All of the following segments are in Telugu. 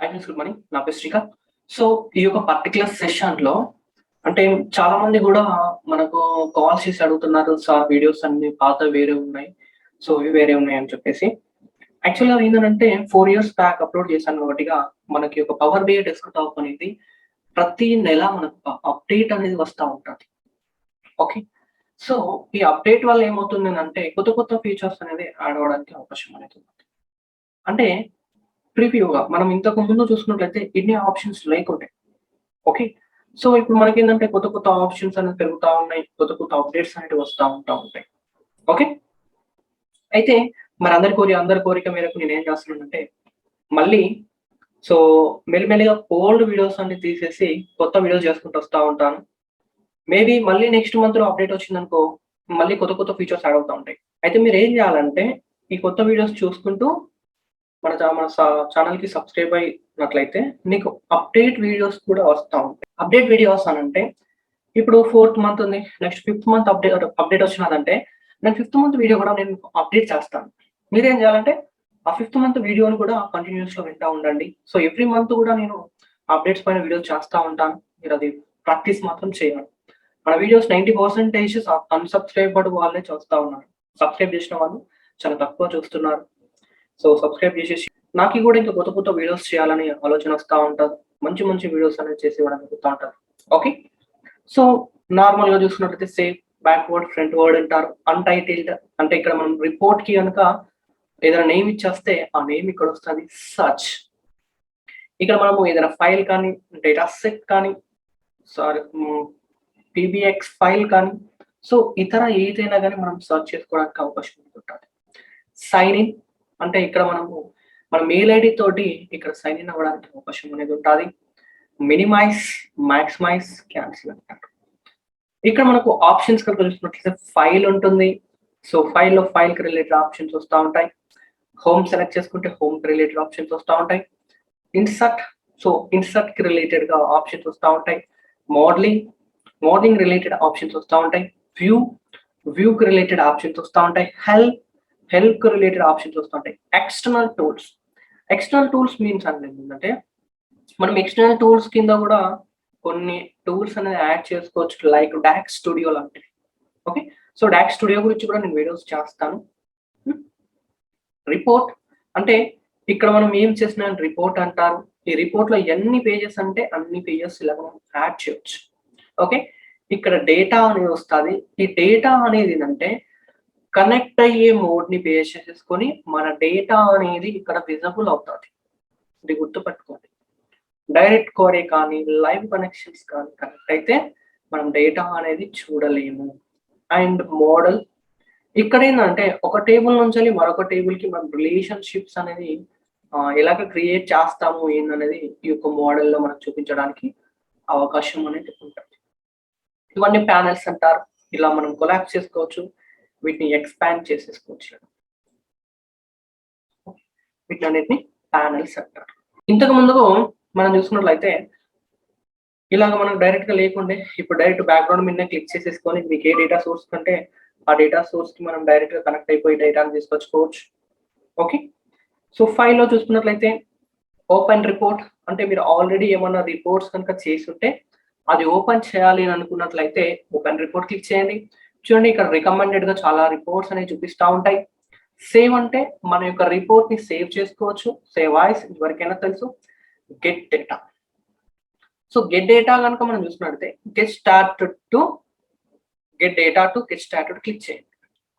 Good morning. నా పేరు శ్రీకాంత్. సో ఈ యొక్క పర్టికులర్ సెషన్‌లో అంటే చాలా మంది గూడా మనకు కాల్స్ చేసి అడుగుతున్నారు. సార్ వీడియోస్ అన్నీ పాతవి వేరే ఉన్నాయి. సో ఇవి వేరే ఉన్నాయని చెప్పేసి. యాక్చువల్‌గా ఏందనంటే 4 ఇయర్స్ బ్యాక్ అప్‌లోడ్ చేశాను కాబట్టిగా మనకి ఒక పవర్ బిఐ డెస్క్‌టాప్ అనేది ప్రతి నెల మనకు అప్‌డేట్ అనేది వస్తా ఉంటది. ఓకే. సో ఈ అప్‌డేట్ వల్ల ఏమవుతుందనంటే కొత్త కొత్త ఫీచర్స్ అనేది యాడ్ అవ్వడానికి అవకాశం అనేది ఉంది. అంటే ప్రివ్యూగా మనం ఇంతకు ముందు చూసుకున్నట్లయితే ఇన్ని ఆప్షన్స్ లేకుండే. ఓకే. సో ఇప్పుడు మనకేందంటే కొత్త కొత్త ఆప్షన్స్ అనేది పెరుగుతా ఉన్నాయి. కొత్త కొత్త అప్‌డేట్స్ అనేటివి వస్తా ఉంటాయి. ఓకే. అయితే మరి అందరి కోరిక మేరకు నేనేం చేస్తున్నానంటే మళ్ళీ సో మెల్లిమెల్లిగా ఓల్డ్ వీడియోస్ అన్ని తీసేసి కొత్త వీడియోస్ చేసుకుంటూ వస్తా ఉంటాను. మేబీ మళ్ళీ నెక్స్ట్ మంత్‌లో అప్‌డేట్ వచ్చిందనుకో మళ్ళీ కొత్త కొత్త ఫీచర్స్ యాడ్ అవుతా ఉంటాయి. అయితే మీరేం చేయాలంటే ఈ కొత్త వీడియోస్ చూసుకుంటూ మన ఛానెల్‌కి సబ్స్క్రైబ్ అయినట్లయితే మీకు అప్‌డేట్ వీడియోస్ కూడా వస్తా ఉంటాయి. అప్‌డేట్ వీడియోస్ అనంటే ఇప్పుడు 4థ్ మంత్ ఉంది. నెక్స్ట్ 5థ్ మంత్ అప్‌డేట్ వచ్చినదంటే నేను 5థ్ మంత్ వీడియో కూడా నేను అప్‌డేట్ చేస్తాను. మీరేం చేయాలంటే ఆ 5థ్ మంత్ వీడియోని కూడా కంటిన్యూయస్‌గా వింటా ఉండండి. సో ఎవ్రీ మంత్ కూడా నేను అప్‌డేట్స్ పైన వీడియోస్ చేస్తా ఉంటాను. మీరది ప్రాక్టీస్ మాత్రం చేయాలి. మన వీడియోస్ 90% అన్‌సబ్‌స్క్రైబర్డ్ వాళ్ళే చూస్తా ఉన్నారు. సబ్‌స్క్రైబ్ చేసిన వాళ్ళు చాలా తక్కువ చూస్తున్నారు. సో సబ్స్క్రైబ్ చేసేసి నాకి కూడా ఇంకా కొత్త కొత్త వీడియోస్ చేయాలని ఆలోచన వస్తా ఉంటది. మంచి మంచి వీడియోస్ అనేది చేసి ఇవ్వడం జరుగుతా ఉంటది. ఓకే. సో నార్మల్‌గా చూసుకున్నట్లయితే సేవ్, బ్యాక్‌వర్డ్, ఫ్రంట్‌వర్డ్ అంటారు. అన్‌టైటిల్డ్ అంటే ఇక్కడ మనం రిపోర్ట్‌కి గనుక ఏదైనా నేమ్ ఇచ్చేస్తే ఆ నేమ్ ఇక్కడ వస్తది. సెర్చ్. ఇక్కడ మనము ఏదైనా ఫైల్ కానీ, డేటా సెట్ కానీ, సారీ పీబీఎక్స్ ఫైల్ కానీ సో ఇతర ఏదైనా గాని మనం సెర్చ్ చేసుకోవడానికి అవకాశం ఉంటది. సైన్ ఇన్ అంటే ఇక్కడ మనము మన మెయిల్ ఐడి తోటి ఇక్కడ సైన్ ఇన్ అవ్వడానికి అవకాశం అనేది ఉంటది. మినిమైజ్, మాక్సిమైజ్, క్యాన్సిల్ అంటారు. ఇక్కడ మనకు ఆప్షన్స్ కనుక చూసుకున్నట్లయితే ఫైల్ ఉంటుంది. సో ఫైల్‌లో ఫైల్‌కి రిలేటెడ్ ఆప్షన్స్ వస్తా ఉంటాయి. హోమ్ సెలెక్ట్ చేసుకుంటే హోమ్‌కి రిలేటెడ్ ఆప్షన్స్ వస్తా ఉంటాయి. ఇన్సర్ట్ ఇన్సర్ట్‌కి రిలేటెడ్‌గా ఆప్షన్స్ వస్తా ఉంటాయి. మోడలింగ్ రిలేటెడ్ ఆప్షన్స్ వస్తా ఉంటాయి. వ్యూకి రిలేటెడ్ ఆప్షన్స్ వస్తా ఉంటాయి. హెల్ప్‌కి రిలేటెడ్ ఆప్షన్స్ వస్తుంటాయి. ఎక్స్టర్నల్ టూల్స్ మీన్స్ అంటే ఏంటంటే మనం ఎక్స్టర్నల్ టూల్స్ కింద కూడా కొన్ని టూల్స్ అనేది యాడ్ చేసుకోవచ్చు. లైక్ డాక్స్ స్టూడియో లాంటివి. ఓకే. సో డాక్స్ స్టూడియో గురించి కూడా నేను వీడియోస్ చేస్తాను. రిపోర్ట్ అంటే ఇక్కడ మనం ఏం చేసినా రిపోర్ట్ అంటారు. ఈ రిపోర్ట్‌లో ఎన్ని పేజెస్ అంటే అన్ని పేజెస్ ఇలా మనం యాడ్ చేయొచ్చు. ఓకే. ఇక్కడ డేటా అనేది వస్తది. ఈ డేటా అనేది ఏంటంటే కనెక్ట్ అయ్యే మోడ్‌ని బేస్ చేసేసుకొని మన డేటా అనేది ఇక్కడ విజిబుల్ అవుతది. ఇది గుర్తుపెట్టుకోండి. డైరెక్ట్ క్వరీ కానీ, లైవ్ కనెక్షన్స్ కానీ కనెక్ట్ అయితే మనం డేటా అనేది చూడలేము. అండ్ మోడల్ ఇక్కడ ఏందంటే ఒక టేబుల్ నుంచెల్లి మరొక టేబుల్‌కి మనం రిలేషన్‌షిప్స్ అనేది ఎలాగ క్రియేట్ చేస్తాము ఏందనేది ఈ యొక్క మోడల్‌లో మనకు చూపించడానికి అవకాశం అనేది ఉంటది. ఇవన్నీ ప్యానెల్స్ అంటారు. ఇలా మనం కొలాప్స్ చేసుకోవచ్చు. వీటిని ఎక్స్‌పాండ్ చేసేసుకోవచ్చు. వీటన్నిటిని ప్యానెల్స్ అంటారు. ఇంతకు ముందు మనం చూసుకున్నట్లయితే ఇలాగ మనం డైరెక్ట్‌గా లేకుండే ఇప్పుడు డైరెక్ట్ బ్యాక్‌గ్రౌండ్ మీదనే క్లిక్ చేసేసుకొని మీకు ఏ డేటా సోర్స్ కంటే ఆ డేటా సోర్స్‌కి మనం డైరెక్ట్‌గా కనెక్ట్ అయిపోయి డేటాను తీసుకొచ్చుకోవచ్చు. ఓకే. సో ఫైల్‌లో చూసుకున్నట్లయితే ఓపెన్ రిపోర్ట్ అంటే మీరు ఆల్రెడీ ఏమన్నా రిపోర్ట్స్ కనుక చేసుంటే అది ఓపెన్ చేయాలి అని అనుకున్నట్లయితే ఓపెన్ రిపోర్ట్ క్లిక్ చేయండి. చూడండి ఇక్కడ రికమెండెడ్‌గా చాలా రిపోర్ట్స్ అనేవి చూపిస్తా ఉంటాయి. సేవ్ అంటే మన యొక్క రిపోర్ట్‌ని సేవ్ చేసుకోవచ్చు. సేవ్ యాస్ ఎవరికైనా తెలుసు. Get data. So get data గనుక మనం చూసుకున్నట్లయితే get started to get started click చేయండి.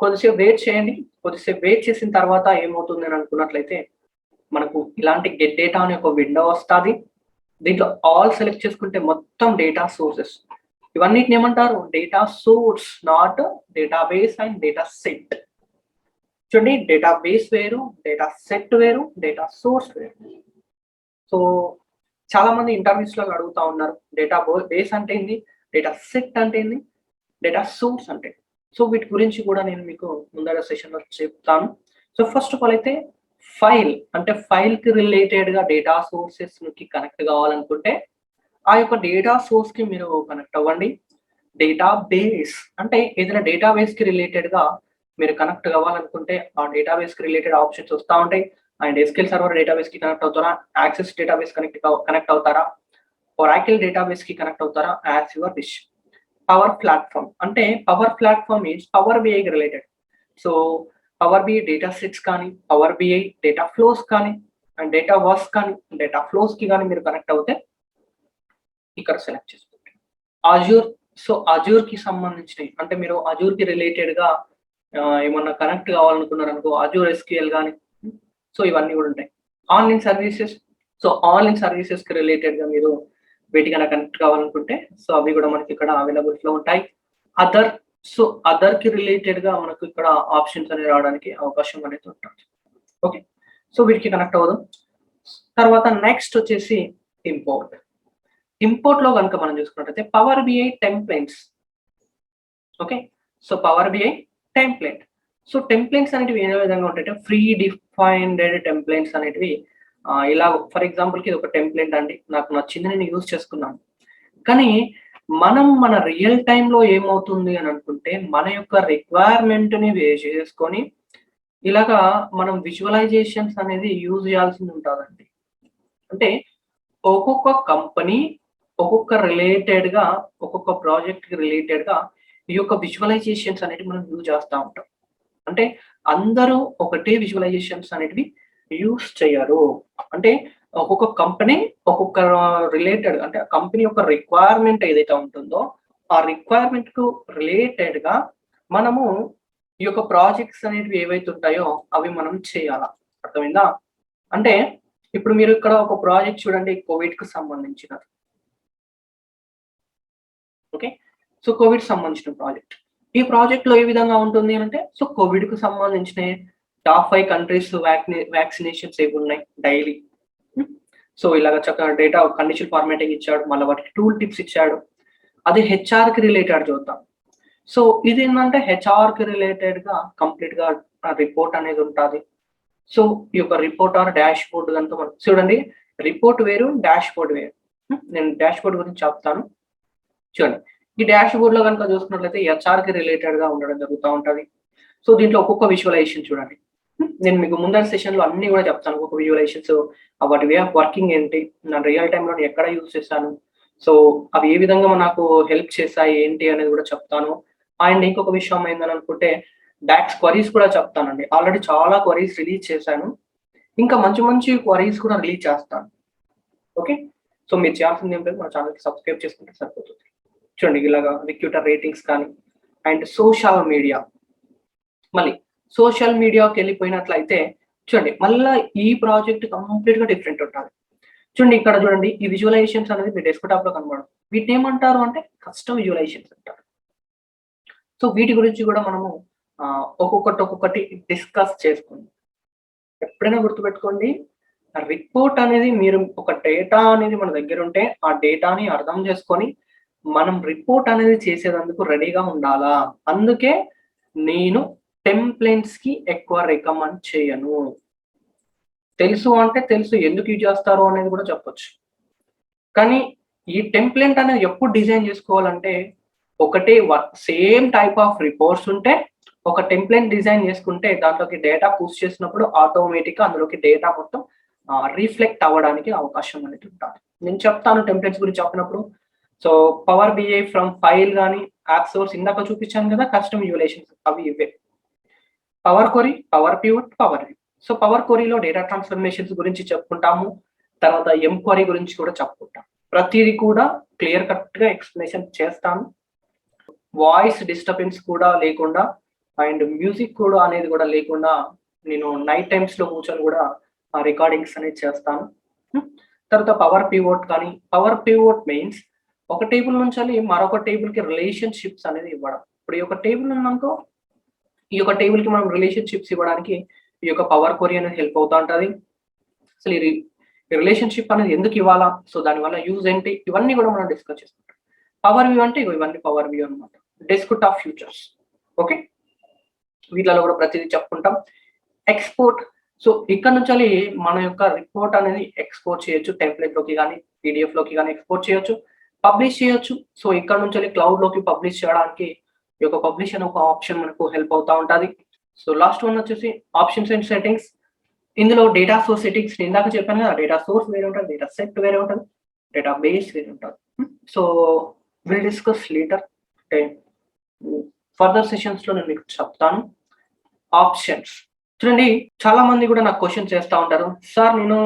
కొద్దిసేపు వెయిట్ చేయండి. కొద్దిసేపు వెయిట్ చేసిన తర్వాత ఏమవుతుంది అని అనుకున్నట్లయితే మనకు ఇలాంటి గెట్ డేటా అనే ఒక విండో వస్తది. దీంట్లో ఆల్ సెలెక్ట్ చేసుకుంటే మొత్తం డేటా సోర్సెస్ ఇవన్నిటిని ఏమంటారు data source not database and data set. చూడండి డేటాబేస్ వేరు, డేటా సెట్ వేరు, డేటా సోర్స్ వేరు. సో చాలా మంది ఇంటర్వ్యూస్‌లో అడుగుతా ఉన్నారు. బేస్ అంటే ఏంది? డేటా సెట్ అంటే ఏంది? డేటా సోర్స్ అంటే. సో వీటి గురించి కూడా నేను మీకు ముందర సెషన్‌లో చెప్తాను. సో ఫస్ట్ ఆఫ్ ఆల్ అయితే ఫైల్‌కి రిలేటెడ్‌గా డేటా సోర్సెస్‌కి కనెక్ట్ కావాలనుకుంటే ఆ యొక్క డేటా సోర్స్‌కి మీరు కనెక్ట్ అవ్వండి. డేటాబేస్ అంటే ఏదైనా డేటాబేస్‌కి రిలేటెడ్‌గా మీరు కనెక్ట్ కావాలనుకుంటే ఆ డేటాబేస్‌కి రిలేటెడ్ ఆప్షన్స్ వస్తా ఉంటాయి. అండ్ ఎస్క్యూఎల్ సర్వర్ డేటాబేస్ కి కనెక్ట్ అవుతారా, యాక్సెస్ డేటాబేస్ కనెక్ట్ అవుతారా, ఒరాకిల్ డేటాబేస్ కి కనెక్ట్ అవుతారా, as your wish. Power platform అంటే పవర్ ప్లాట్ఫామ్ ఈజ్ పవర్ బిఐకి related. So power BI data sets కానీ, పవర్ బిఐ డేటా ఫ్లోస్ కానీ, అండ్ డేటా వర్క్స్ కానీ, డేటా ఫ్లోస్ కి కానీ మీరు కనెక్ట్ అవుతే ఇక్కడ సెలెక్ట్ చేసుకోండి. అజూర్, సో అజూర్ కి సంబంధించినవి అంటే మీరు అజూర్ కి రిలేటెడ్ గా ఏమన్నా కనెక్ట్ కావాలనుకున్నారు అనుకో, అజూర్ ఎస్క్యూఎల్ కానీ, సో ఇవన్నీ కూడా ఉంటాయి. Online services, so online services కి రిలేటెడ్ గా మీరు వీటికైనా కనెక్ట్ కావాలనుకుంటే సో అవి కూడా మనకి ఇక్కడ అవైలబుల్ లో ఉంటాయి. అదర్, సో అదర్ కి రిలేటెడ్ గా మనకు ఇక్కడ ఆప్షన్స్ అనేవి రావడానికి అవకాశం అనేది ఉంటుంది. ఓకే, సో వీటికి కనెక్ట్ అవ్వదు. తర్వాత నెక్స్ట్ వచ్చేసి ఇంపోర్ట్. ఇంపోర్ట్ లో కనుక మనం చూసుకున్నట్టయితే Power BI templates. Okay, so power BI template. So templates అనేటివి ఏ విధంగా ఉంటాయంటే ఫ్రీ డిఫైన్డ్ టెంప్లెట్స్ అనేటివి ఇలా ఫర్ ఎగ్జాంపుల్కి ఇది ఒక టెంప్లెట్ అండి, నాకు నచ్చింది నేను యూజ్ చేసుకున్నాను. కానీ మనం మన రియల్ టైంలో ఏమవుతుంది అని అనుకుంటే మన యొక్క రిక్వైర్మెంట్ ని బేస్ చేసుకొని ఇలాగా మనం విజువలైజేషన్స్ అనేది యూజ్ చేయాల్సింది ఉంటుందండి. అంటే ఒక్కొక్క కంపెనీ ఒక్కొక్క రిలేటెడ్ గా, ఒక్కొక్క ప్రాజెక్ట్ కి రిలేటెడ్ గా ఈ యొక్క విజువలైజేషన్స్ అనేవి మనం యూజ్ చేస్తూ ఉంటాం. అంటే అందరూ ఒకటే విజువలైజేషన్స్ అనేటివి యూస్ చేయరు. అంటే ఒక్కొక్క కంపెనీ ఒక్కొక్క రిలేటెడ్, అంటే కంపెనీ యొక్క రిక్వైర్మెంట్ ఏదైతే ఉంటుందో ఆ రిక్వైర్మెంట్ కు రిలేటెడ్ గా మనము ఈ యొక్క ప్రాజెక్ట్స్ అనేటివి ఏవైతే ఉంటాయో అవి మనం చేయాలా. అర్థమైందా? అంటే ఇప్పుడు మీరు ఇక్కడ ఒక ప్రాజెక్ట్ చూడండి, కోవిడ్ కు సంబంధించినది. ఓకే, సో కోవిడ్ సంబంధించిన ప్రాజెక్ట్. ఈ ప్రాజెక్ట్ లో ఏ విధంగా ఉంటుంది అంటే, సో కోవిడ్ కు సంబంధించిన టాప్ 5 కంట్రీస్ వ్యాక్సినేషన్స్ ఏవి ఉన్నాయి డైలీ. సో ఇలాగ చక్కగా డేటా కండిషన్ ఫార్మాటింగ్ ఇచ్చాడు, మళ్ళీ వాటికి టూల్ టిప్స్ ఇచ్చాడు. అది హెచ్ఆర్ కి రిలేటెడ్ చూద్దాం. సో ఇది ఏంటంటే హెచ్ఆర్ కి రిలేటెడ్ గా కంప్లీట్ గా రిపోర్ట్ అనేది ఉంటుంది. సో ఈ యొక్క రిపోర్ట్ ఆర్ డాష్ బోర్డ్ కనుక మనం చూడండి, రిపోర్ట్ వేరు, డాష్ బోర్డ్ వేరు. నేను డాష్ బోర్డ్ గురించి చెప్తాను చూడండి. ఈ డాష్ బోర్డ్ లో కనుక చూసుకున్నట్లయితే హెచ్ఆర్ కి రిలేటెడ్ గా ఉండడం జరుగుతూ ఉంటుంది. సో దీంట్లో ఒక్కొక్క విజువలైజేషన్ చూడండి, నేను మీకు ముందర సెషన్ లో అన్ని కూడా చెప్తాను. ఒక్కొక్క విజువలైజేషన్స్ వాటి వే ఆఫ్ వర్కింగ్ ఏంటి, నా రియల్ టైంలో ఎక్కడ యూజ్ చేశాను, సో అవి ఏ విధంగా నాకు హెల్ప్ చేశాయి ఏంటి అనేది కూడా చెప్తాను. అండ్ ఇంకొక విషయం ఏందని అనుకుంటే డాక్స్ క్వరీస్ కూడా చెప్తానండి. ఆల్రెడీ చాలా క్వరీస్ రిలీజ్ చేశాను, ఇంకా మంచి మంచి క్వరీస్ కూడా రిలీజ్ చేస్తాను. ఓకే, సో మీరు చేయాల్సింది ఏంటంటే మన ఛానల్కి సబ్స్క్రైబ్ చేసుకుంటే సరిపోతుంది. చూడండి ఇలాగా రిక్రూటర్ రేటింగ్స్ కానీ, అండ్ సోషల్ మీడియా. మళ్ళీ సోషల్ మీడియాకి వెళ్ళిపోయినట్లయితే చూడండి మళ్ళీ ఈ ప్రాజెక్ట్ కంప్లీట్ గా డిఫరెంట్ ఉంటుంది. చూడండి ఇక్కడ చూడండి, ఈ విజువలైజేషన్స్ అనేది మీ డెస్క్టాప్ లో కనబడదు. వీటిని ఏమంటారు అంటే కస్టమ్ విజువలైజేషన్స్ అంటారు. సో వీటి గురించి కూడా మనము ఒక్కొక్కటి డిస్కస్ చేసుకుందాం. ఎప్పుడైనా గుర్తుపెట్టుకోండి, రిపోర్ట్ అనేది మీరు ఒక డేటా అనేది మన దగ్గర ఉంటే ఆ డేటాని అర్థం చేసుకొని మనం రిపోర్ట్ అనేది చేసేందుకు రెడీగా ఉండాలా. అందుకే నేను టెంప్లెట్స్ కి ఎక్కువ రికమెండ్ చేయను. తెలుసు అంటే తెలుసు, ఎందుకు యూజ్ చేస్తారు అనేది కూడా చెప్పొచ్చు. కానీ ఈ టెంప్లెట్ అనేది ఎప్పుడు డిజైన్ చేసుకోవాలంటే ఒకటే సేమ్ టైప్ ఆఫ్ రిపోర్ట్స్ ఉంటే ఒక టెంప్లెట్ డిజైన్ చేసుకుంటే దాంట్లోకి డేటా పుష్ చేసినప్పుడు ఆటోమేటిక్ గా అందులోకి డేటా మొత్తం రిఫ్లెక్ట్ అవ్వడానికి అవకాశం అనేది ఉంటుంది. నేను చెప్తాను టెంప్లెట్స్ గురించి చెప్పినప్పుడు. So power BI from file కానీ, యాప్ సోర్స్ ఇందాక చూపించాను కదా, కస్టమ్ విజువలైజేషన్స్ అవి ఇవే. Power query, power pivot, power view. So power క్వరీలో డేటా ట్రాన్స్ఫర్మేషన్స్ గురించి చెప్పుకుంటాము, తర్వాత ఎం క్వరీ గురించి కూడా చెప్పుకుంటాం. ప్రతిదీ కూడా క్లియర్ కట్ గా ఎక్స్ప్లెనేషన్ చేస్తాను. వాయిస్ డిస్టర్బెన్స్ కూడా లేకుండా అండ్ మ్యూజిక్ కూడా అనేది కూడా లేకుండా నేను నైట్ టైమ్స్ లో కూర్చొని కూడా రికార్డింగ్స్ అనేది చేస్తాను. తర్వాత పవర్ పివోట్ కానీ, పవర్ పివోట్ మీన్స్ ఒక టేబుల్ నుంచి మరొక టేబుల్ కి రిలేషన్షిప్స్ అనేది ఇవ్వడం. ఇప్పుడు ఈ యొక్క టేబుల్ ఉందనుకో, ఈ యొక్క టేబుల్ కి మనం రిలేషన్షిప్స్ ఇవ్వడానికి ఈ యొక్క పవర్ క్వరీ అనేది హెల్ప్ అవుతా ఉంటుంది. అసలు ఈ రిలేషన్షిప్ అనేది ఎందుకు ఇవ్వాలా, సో దానివల్ల యూజ్ ఏంటి, ఇవన్నీ కూడా మనం డిస్కస్ చేసుకుంటాం. పవర్ వ్యూ అంటే ఇవన్నీ పవర్ వ్యూ అనమాట. Desktop features. ఓకే, వీటిలో కూడా ప్రతిదీ చెప్పుకుంటాం. ఎక్స్పోర్ట్, సో ఇక్కడ నుంచి మన యొక్క రిపోర్ట్ అనేది ఎక్స్పోర్ట్ చేయొచ్చు, టెంప్లెట్ లోకి కానీ పీడిఎఫ్ లోకి కానీ ఎక్స్పోర్ట్ చేయొచ్చు, పబ్లిష్ చేయొచ్చు. సో ఇక్కడ నుంచి క్లౌడ్ లోకి పబ్లిష్ చేయడానికి ఈ యొక్క పబ్లిష్ అనే ఒక ఆప్షన్ మనకు హెల్ప్ అవుతా ఉంటుంది. సో లాస్ట్ వన్ వచ్చేసి ఆప్షన్స్ అండ్ సెట్టింగ్స్. ఇందులో డేటా సోర్స్ సెట్టింగ్స్ ఇందాక చెప్పాను కదా, డేటా సోర్స్ వేరే ఉంటుంది, డేటా సెట్ వేరే ఉంటుంది, డేటా బేస్ వేరే ఉంటుంది. So will discuss later. అంటే ఫర్దర్ సెషన్స్లో నేను మీకు చెప్తాను. ఆప్షన్స్ చూడండి, చాలా మంది కూడా నాకు క్వశ్చన్ చేస్తూ ఉంటారు, సార్ నేను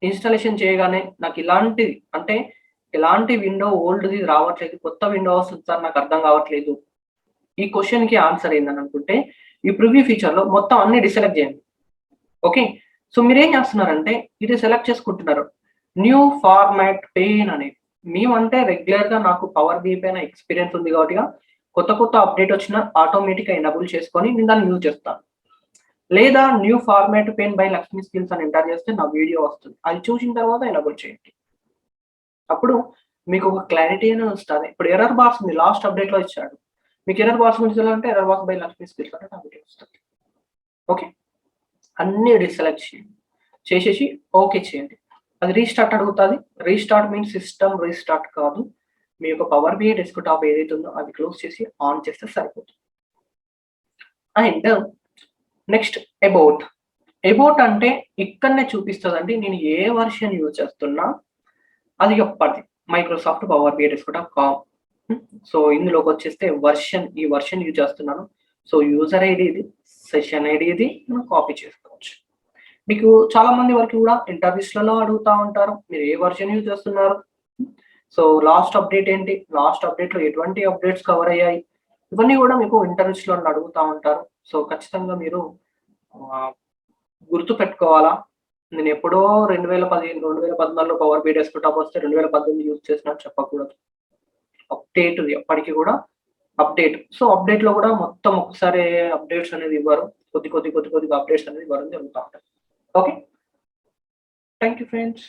ఇన్స్టాలేషన్ చేయగానే నాకు ఇలాంటిది అంటే ఎలాంటి విండో ఓల్డ్ది రావట్లేదు, కొత్త విండో వస్తుంది సార్, నాకు అర్థం కావట్లేదు. ఈ క్వశ్చన్కి ఆన్సర్ ఏందని అనుకుంటే, ఈ ప్రివ్యూ ఫీచర్లో మొత్తం అన్ని డిసెలెక్ట్ చేయండి. ఓకే, సో మీరేం చేస్తున్నారంటే ఇది సెలెక్ట్ చేసుకుంటున్నారు, న్యూ ఫార్మాట్ పెయిన్ అనేది. మేమంటే రెగ్యులర్గా నాకు పవర్ బీఐ పైన ఎక్స్పీరియన్స్ ఉంది కాబట్టి కొత్త కొత్త అప్డేట్ వచ్చినా ఆటోమేటిక్గా ఎనబుల్ చేసుకొని నేను దాన్ని యూజ్ చేస్తాను. లేదా new format pain by Lakshmi skills అని ఎంటర్ చేస్తే నా వీడియో వస్తుంది, అది చూసిన తర్వాత ఎనబుల్ చేయండి. అప్పుడు మీకు ఒక క్లారిటీ అనేది వస్తుంది. ఇప్పుడు ఎర్రర్ బాక్స్ ఉంది, లాస్ట్ అప్డేట్లో ఇచ్చాడు, మీకు ఎర్రర్ బాక్స్ గురించి అంటే error box by Lakshmi skills అంటే నా వీడియో వస్తుంది. ఓకే, అన్ని డిసెలెక్ట్ చేయండి, చేసేసి ఓకే చేయండి. అది రీస్టార్ట్ అడుగుతుంది. రీస్టార్ట్ మీన్స్ సిస్టమ్ రీస్టార్ట్ కాదు, మీ యొక్క పవర్ బిఐ డెస్క్టాప్ ఏదైతే ఉందో అది క్లోజ్ చేసి ఆన్ చేస్తే సరిపోతుంది. And next about. అబౌట్ అంటే ఇక్కడనే చూపిస్తుందండి నేను ఏ వర్షన్ యూజ్ చేస్తున్నా, అది ఎప్పటిది Microsoft power BI desktop com. So ఇందులోకి వచ్చేస్తే ఈ వర్షన్ యూజ్ చేస్తున్నాను. సో యూజర్ ఐడి ఇది, సెషన్ ఐడి ఇది, మనం కాపీ చేసుకోవచ్చు. మీకు చాలా మంది వరకు కూడా ఇంటర్వ్యూస్లలో అడుగుతూ ఉంటారు, మీరు ఏ వర్షన్ యూజ్ చేస్తున్నారు, సో లాస్ట్ అప్డేట్ ఏంటి, లాస్ట్ అప్డేట్లో ఎటువంటి అప్డేట్స్ కవర్ అయ్యాయి, ఇవన్నీ కూడా మీకు ఇంటర్వ్యూస్లో అడుగుతూ ఉంటారు. సో ఖచ్చితంగా మీరు గుర్తు పెట్టుకోవాలా. నేను ఎప్పుడో 2015, 2014లో పవర్ బిఐ డెస్క్టాప్ వస్తే 2018 యూజ్ చేసినా చెప్పకూడదు. అప్డేట్ ఎప్పటికీ కూడా అప్డేట్. సో అప్డేట్‌లో కూడా మొత్తం ఒకసారి అప్డేట్స్ అనేది ఇవ్వరు. కొద్దిగా అప్డేట్స్ అనేది ఇవ్వడం జరుగుతా ఉంటది. ఓకే. Thank you friends.